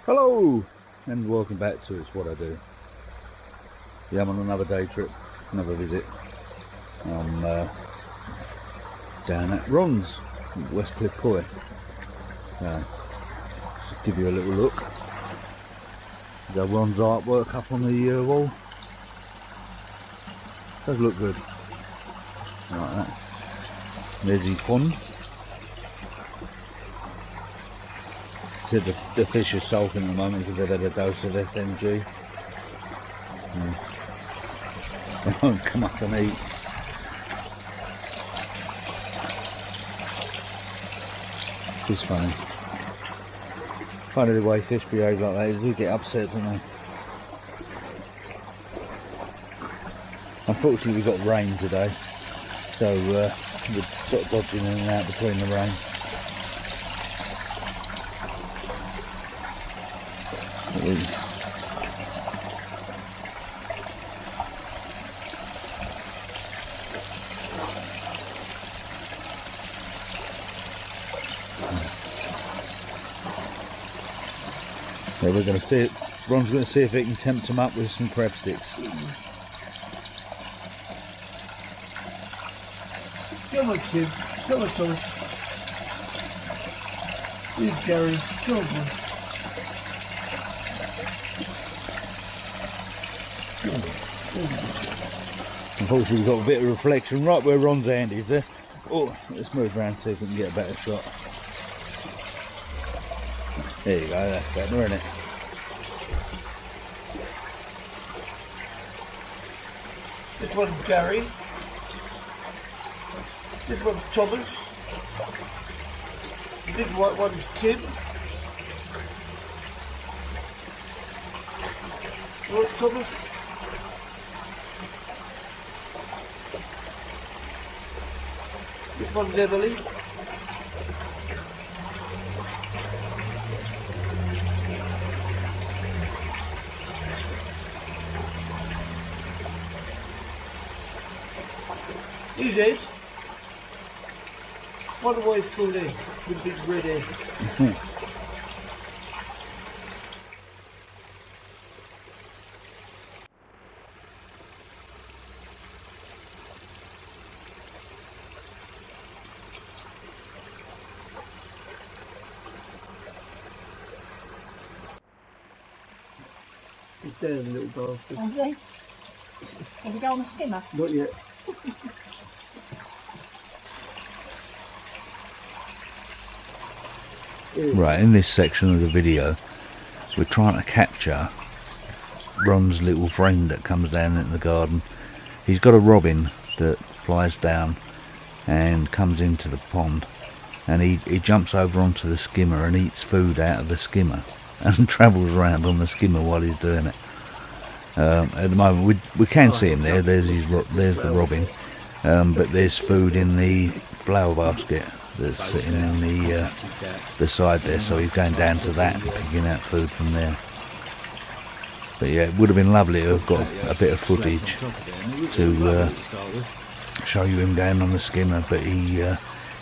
Hello and welcome back to It's What I Do. Yeah, I'm on another day trip, another visit. I'm down at Ron's, West Cliff Coy. Just give you a little look. Got Ron's artwork up on the wall. Does look good. Like that. There's his pond. Said the fish are sulking at the moment because they've had a dose of FMG. They won't come up and eat. It's funny. Funny the way fish behave like that, they get upset, don't they? Unfortunately we've got rain today, so we're sort of dodging in and out between the rain. So we're going to see it. Ron's going to see if he can tempt them up with some crab sticks. Come on, Sid. Come on, Thomas. Here's Gary. Come on, boy. Unfortunately we've got a bit of reflection right where Ron's hand is there. Oh, let's move around see if we can get a better shot. There you go, that's better, isn't it? This one's Gary. This one's Thomas. This one's Tim. What, Thomas? This one's Emily. Here's Ed. Wonder why he's full in with his red hair. He's down, little bastard. Have you? Have you go on the skimmer? Not yet. Right, in this section of the video we're trying to capture Ron's little friend that comes down into the garden. He's got a robin that flies down and comes into the pond, and he jumps over onto the skimmer and eats food out of the skimmer and travels around on the skimmer while he's doing it. At the moment we can see him there. There's the robin, but there's food in the flower basket that's sitting in the side there, so he's going down to that and picking out food from there. But yeah, it would have been lovely to have got a bit of footage to show you him going on the skimmer, but he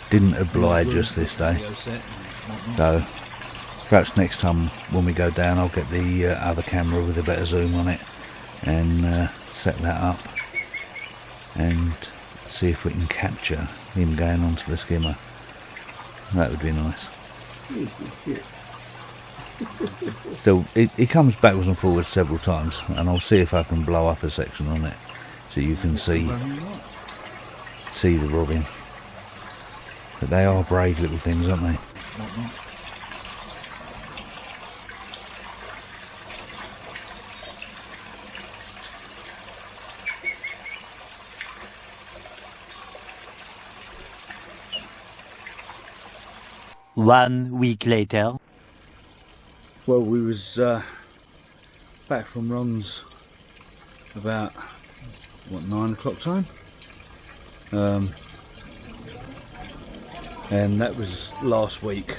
didn't oblige us this day. So perhaps next time when we go down I'll get the other camera with a better zoom on it and set that up and see if we can capture him going onto the skimmer. That would be nice. Still, he comes backwards and forwards several times, and I'll see if I can blow up a section on it so you can see the robin. But they are brave little things, aren't they? One week later. Well, we was back from Ron's about, what, 9 o'clock time? And that was last week,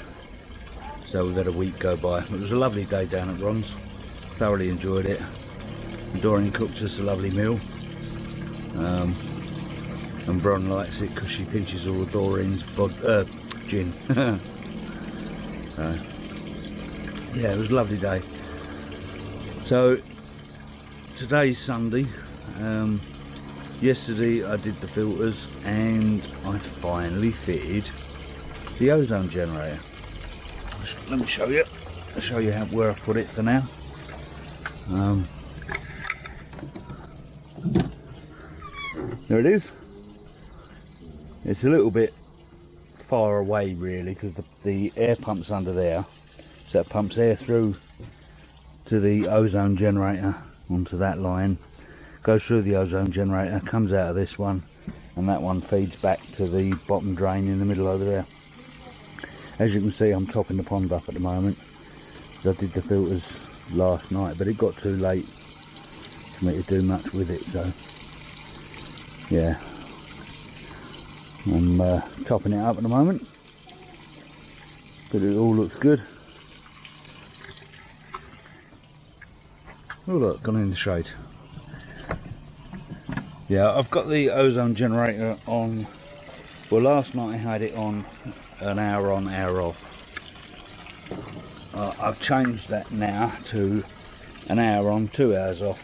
so we've had a week go by. It was a lovely day down at Ron's, thoroughly enjoyed it. Doreen cooked us a lovely meal, and Bron likes it because she pinches all of Doreen's gin. So yeah, it was a lovely day. So today's Sunday. Yesterday I did the filters and I finally fitted the ozone generator. Let me show you. I'll show you where I put it for now. There it is. It's a little bit far away really, because the air pump's under there, so it pumps air through to the ozone generator onto that line, goes through the ozone generator, comes out of this one, and that one feeds back to the bottom drain in the middle over there. As you can see, I'm topping the pond up at the moment, so I did the filters last night, but it got too late for me to do much with it, so yeah, I'm topping it up at the moment, but it all looks good. Oh look, gone in the shade. Yeah, I've got the ozone generator on, well last night I had it on an hour on, hour off. I've changed that now to an hour on, 2 hours off,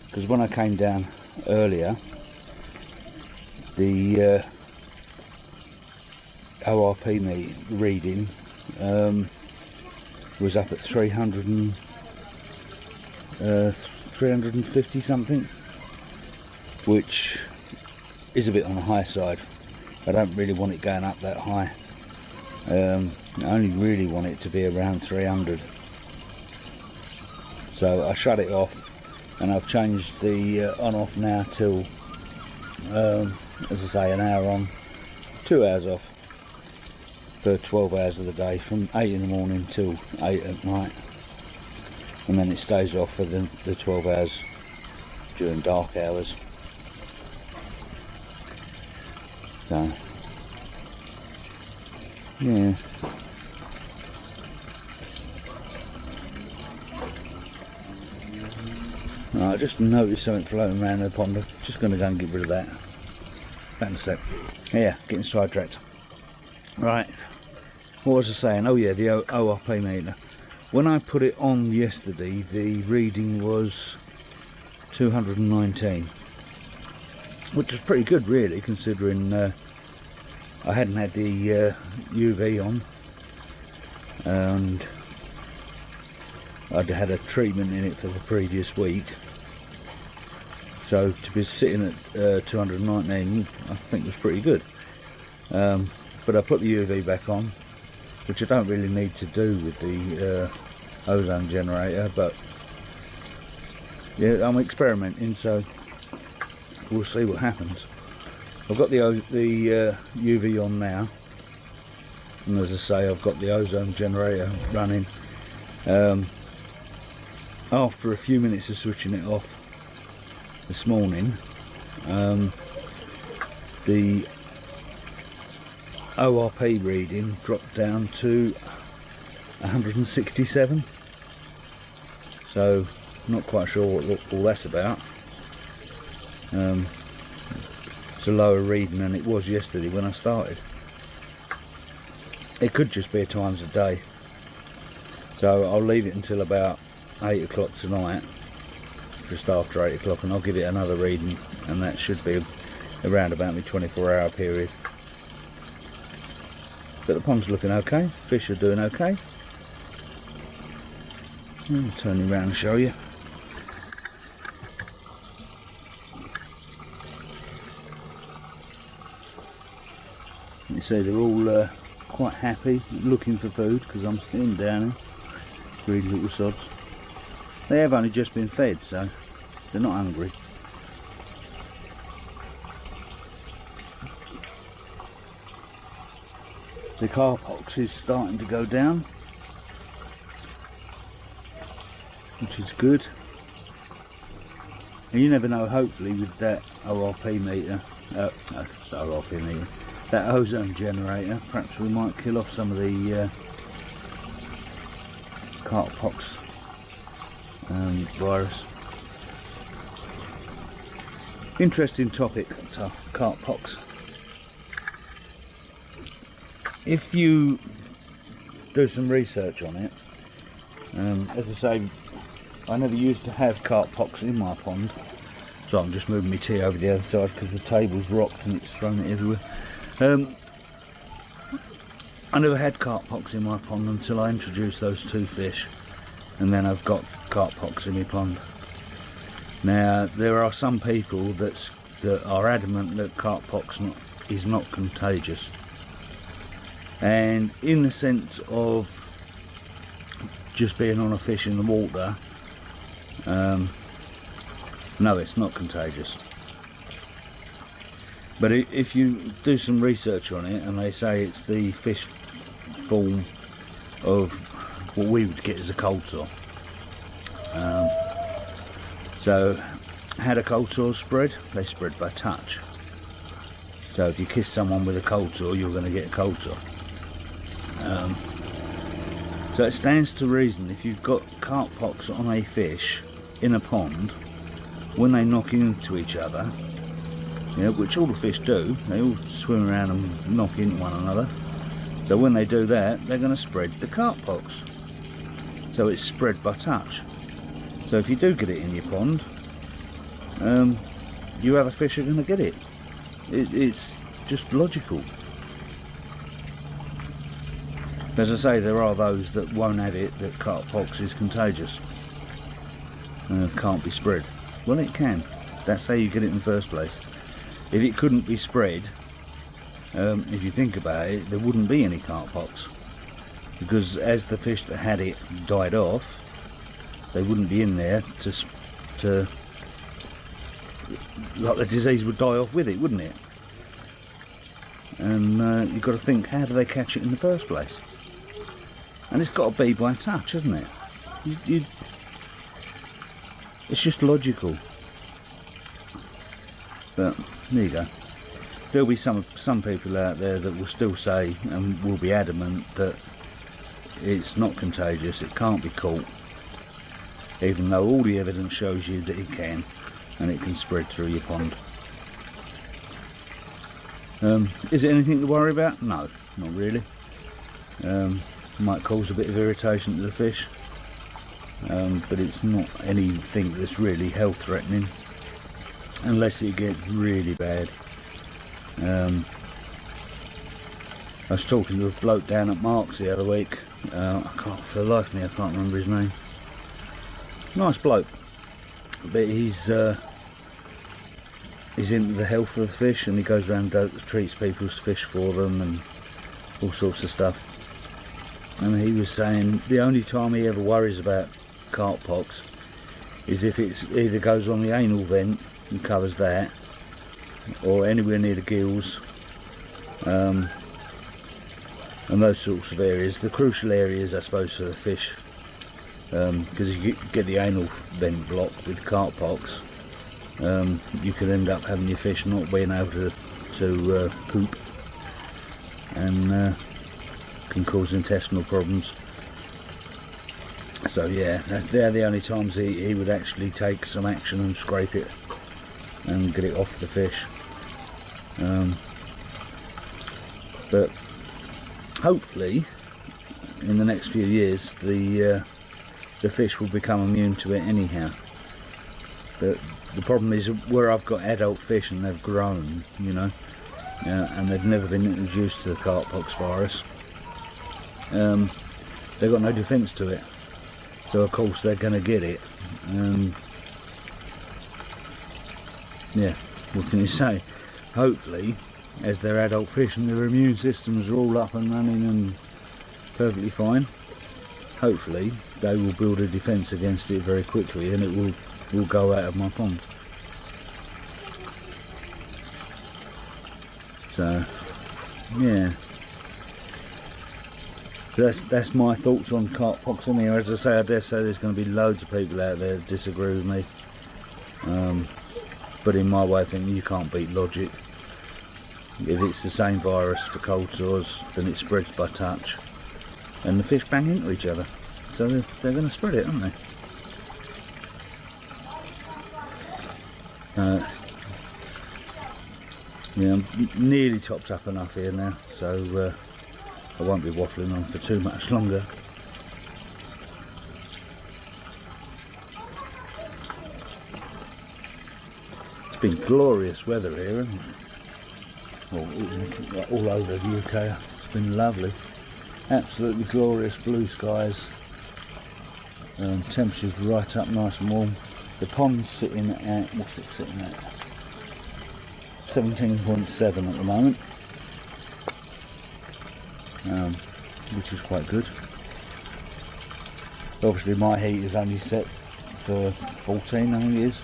because when I came down earlier, the ORP reading was up at 350 something, which is a bit on the high side. I don't really want it going up that high. I only really want it to be around 300. So I shut it off, and I've changed the on-off now till, as I say, an hour on, 2 hours off for 12 hours of the day, from 8 in the morning till 8 at night, and then it stays off for the 12 hours during dark hours. So yeah, I just noticed something floating around the pond. I'm just going to go and get rid of that. Back in a sec. Yeah, getting sidetracked. Right, what was I saying? Oh yeah, the ORP meter. When I put it on yesterday, the reading was 219, which was pretty good really, considering I hadn't had the UV on, and I'd had a treatment in it for the previous week, so to be sitting at 219 I think was pretty good. But I put the UV back on, which I don't really need to do with the ozone generator, but yeah, I'm experimenting, so we'll see what happens. I've got the UV on now, and as I say, I've got the ozone generator running. After a few minutes of switching it off this morning, the ORP reading dropped down to 167, so not quite sure what all that's about. It's a lower reading than it was yesterday when I started. It could just be a times a day, so I'll leave it until about 8 o'clock tonight, just after 8 o'clock, and I'll give it another reading, and that should be around about my 24-hour period. But the pond's looking okay, fish are doing okay. I'll turn you around and show you. You see they're all quite happy, looking for food, because I'm sitting down here. Greedy little sods. They have only just been fed, so they're not hungry. The car pox is starting to go down, which is good. And you never know, hopefully with that ORP meter, that ozone generator, perhaps we might kill off some of the cart pox virus. Interesting topic, cart pox. If you do some research on it, As I say, I never used to have carp pox in my pond, so I'm just moving my tea over the other side because the table's rocked and it's thrown it everywhere. I never had carp pox in my pond until I introduced those two fish, and then I've got carp pox in my pond. Now there are some people that are adamant that carp pox is not contagious, and in the sense of just being on a fish in the water, no, it's not contagious. But if you do some research on it, and they say it's the fish form of what we would get as a cold sore. So how do cold sores spread? They spread by touch. So if you kiss someone with a cold sore, you're going to get a cold sore. So it stands to reason, if you've got carp pox on a fish in a pond, when they knock into each other, which all the fish do, they all swim around and knock into one another. So when they do that, they're going to spread the carp pox. So it's spread by touch. So if you do get it in your pond, you other fish are going to get it. It's just logical. As I say, there are those that won't have it, that carp pox is contagious. Can't be spread. Well, it can. That's how you get it in the first place. If it couldn't be spread, if you think about it, there wouldn't be any carp pox, because as the fish that had it died off, they wouldn't be in there to like the disease would die off with it, wouldn't it? And you've got to think, how do they catch it in the first place? And it's got to be by touch, hasn't it? It's just logical. But there you go. There'll be some people out there that will still say and will be adamant that it's not contagious, it can't be caught, even though all the evidence shows you that it can, and it can spread through your pond. Is it anything to worry about? No, not really. Might cause a bit of irritation to the fish, but it's not anything that's really health threatening, unless it gets really bad. I was talking to a bloke down at Mark's the other week. For the life of me, I can't remember his name. Nice bloke, but he's into the health of the fish, and he goes around and treats people's fish for them and all sorts of stuff. And he was saying the only time he ever worries about carp pox is if it either goes on the anal vent and covers that, or anywhere near the gills, and those sorts of areas. The crucial areas, I suppose, for the fish, because if you get the anal vent blocked with carp pox, you could end up having your fish not being able to poop, and can cause intestinal problems. So yeah, they're the only times he would actually take some action and scrape it and get it off the fish. But hopefully in the next few years the fish will become immune to it anyhow. But the problem is, where I've got adult fish and they've grown, and they've never been introduced to the carp pox virus, they've got no defence to it, so of course they're going to get it. Yeah, what can you say? Hopefully, as they're adult fish and their immune systems are all up and running and perfectly fine, hopefully they will build a defence against it very quickly, and it will go out of my pond. So yeah, that's my thoughts on carp pox on here. As I say, I dare say there's going to be loads of people out there that disagree with me, but in my way of thinking, you can't beat logic. If it's the same virus for cold sores, then it spreads by touch, and the fish bang into each other, so they're going to spread it, aren't they? Yeah, I'm nearly topped up enough here now, so I won't be waffling on for too much longer. been glorious weather here, isn't it? Well, all over the UK. It's been lovely. Absolutely glorious blue skies. Temperatures right up nice and warm. The pond's sitting at, what's it sitting at? 17.7 at the moment. Which is quite good. Obviously my heat is only set for 14, I think it is.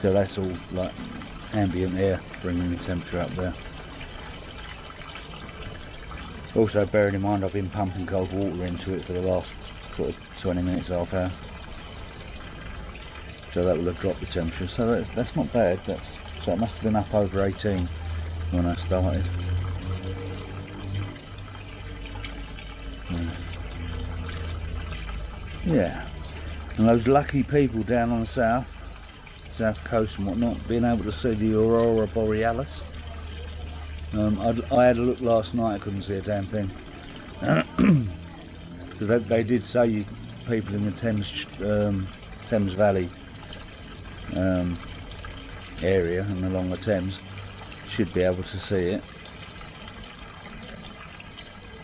So that's all like ambient air bringing the temperature up there. Also bearing in mind I've been pumping cold water into it for the last sort of 20 minutes, half hour. So that will have dropped the temperature. So that's not bad. So it must have been up over 18 when I started. Yeah, and those lucky people down on the south coast and whatnot, being able to see the Aurora Borealis. I had a look last night, I couldn't see a damn thing. Because they did say people in the Thames Valley area and along the Thames should be able to see it.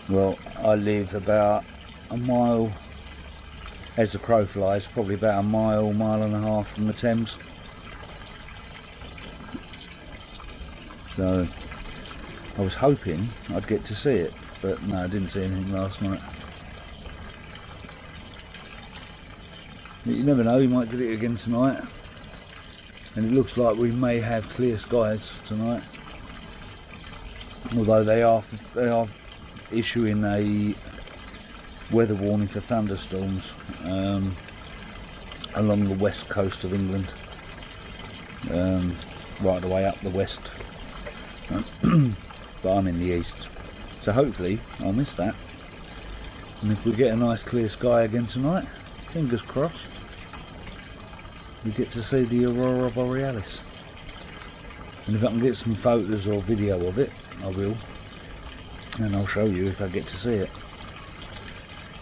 Well, I live about a mile, as the crow flies, probably about a mile and a half from the Thames. So I was hoping I'd get to see it, but no, I didn't see anything last night. But you never know, you might get it again tonight. And it looks like we may have clear skies tonight. Although they are issuing a weather warning for thunderstorms along the west coast of England, right the way up the west. But I'm in the east, so hopefully I'll miss that. And if we get a nice clear sky again tonight, fingers crossed, we get to see the Aurora Borealis. And if I can get some photos or video of it, I will, and I'll show you if I get to see it.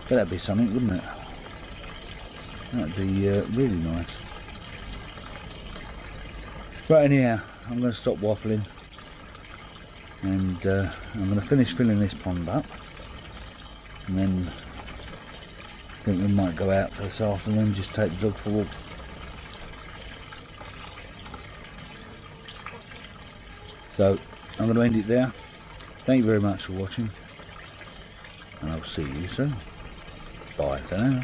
But that'd be something, wouldn't it? That'd be really nice. Right, anyhow, I'm going to stop waffling, and I'm going to finish filling this pond up, and then I think we might go out this afternoon, just take the dog for a walk. So I'm going to end it there. Thank you very much for watching, and I'll see you soon. Bye for now.